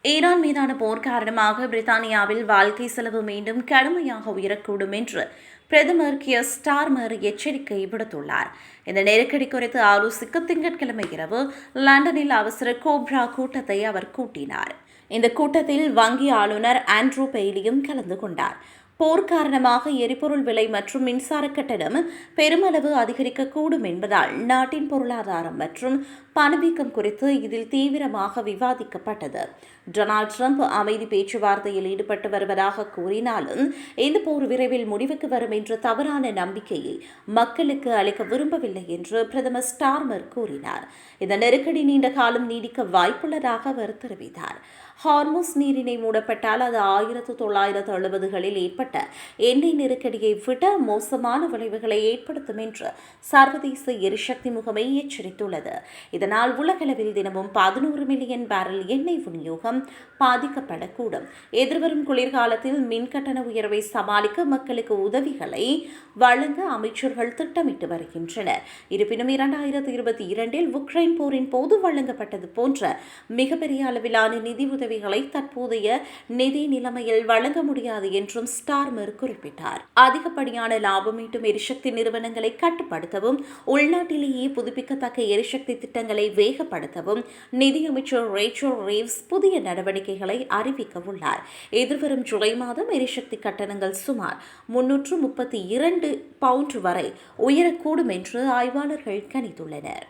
Iran மீதான போர் காரணமாக பிரித்தானியாவில் வாழ்க்கை செலவு மீண்டும் கடுமையாக உயரக்கூடும் என்று பிரதமர் கியர் ஸ்டார்மர் எச்சரிக்கை விடுத்துள்ளார். இந்த நெருக்கடி குறித்து ஆலோசிக்க திங்கட்கிழமை இரவு லண்டனில் அவசர கோப்ரா கூட்டத்தை அவர் கூட்டினார். இந்த கூட்டத்தில் வங்கி ஆளுநர் ஆண்ட்ரூ பெய்லியும் கலந்து கொண்டார். போர் காரணமாக எரிபொருள் விலை மற்றும் மின்சார கட்டணம் பெருமளவு அதிகரிக்கக்கூடும் என்பதால் நாட்டின் பொருளாதாரம் மற்றும் பணவீக்கம் குறித்து இதில் தீவிரமாக விவாதிக்கப்பட்டது. டொனால்டு டிரம்ப் அமைதி பேச்சுவார்த்தையில் ஈடுபட்டு வருவதாக கூறினாலும் இந்த போர் விரைவில் முடிவுக்கு வரும் என்ற தவறான நம்பிக்கையை மக்களுக்கு அளிக்க விரும்பவில்லை என்று பிரதமர் ஸ்டார்மர் கூறினார். இந்த நெருக்கடி நீண்ட காலம் நீடிக்க வாய்ப்புள்ளதாக அவர் தெரிவித்தார். ஹார்முஸ் நீரிணை மூடப்பட்டால் அது 1970களில் ஏற்பட்ட எண்ணெய் நெருக்கடியை விட மோசமான விளைவுகளை ஏற்படுத்தும் என்று சர்வதேச எரிசக்தி முகமை எச்சரித்துள்ளது. இதனால் உலகளவில் தினமும் 11 மில்லியன் பேரல் எண்ணெய் விநியோகம் பாதிக்கப்படக்கூடும். எதிர்வரும் குளிர்காலத்தில் மின் கட்டண உயர்வை சமாளிக்க மக்களுக்கு உதவிகளை வழங்க அமைச்சர்கள் திட்டமிட்டு வருகின்றனர். இருப்பினும் 2022 உக்ரைன் போரின் போது வழங்கப்பட்டது போன்ற மிகப்பெரிய அளவிலான நிதி உதவிகளை தற்போதைய நிதி நிலைமையில் வழங்க முடியாது என்றும் ஸ்டார்மர் குறிப்பிட்டார். அதிகப்படியான லாபம் ஈட்டும் எரிசக்தி நிறுவனங்களை கட்டுப்படுத்தவும் உள்நாட்டிலேயே புதுப்பிக்கத்தக்க எரிசக்தி திட்டங்களை வேகப்படுத்தவும் நிதியமைச்சர் ரேச்சல் ரீவ்ஸ் புதிய நடவடிக்கைகளை அறிவிக்க உள்ளார். எதிர்வரும் ஜூலை மாதம் எரிசக்தி கட்டணங்கள் சுமார் 332 பவுண்ட் வரை உயரக்கூடும் என்று ஆய்வாளர்கள் கணித்துள்ளனர்.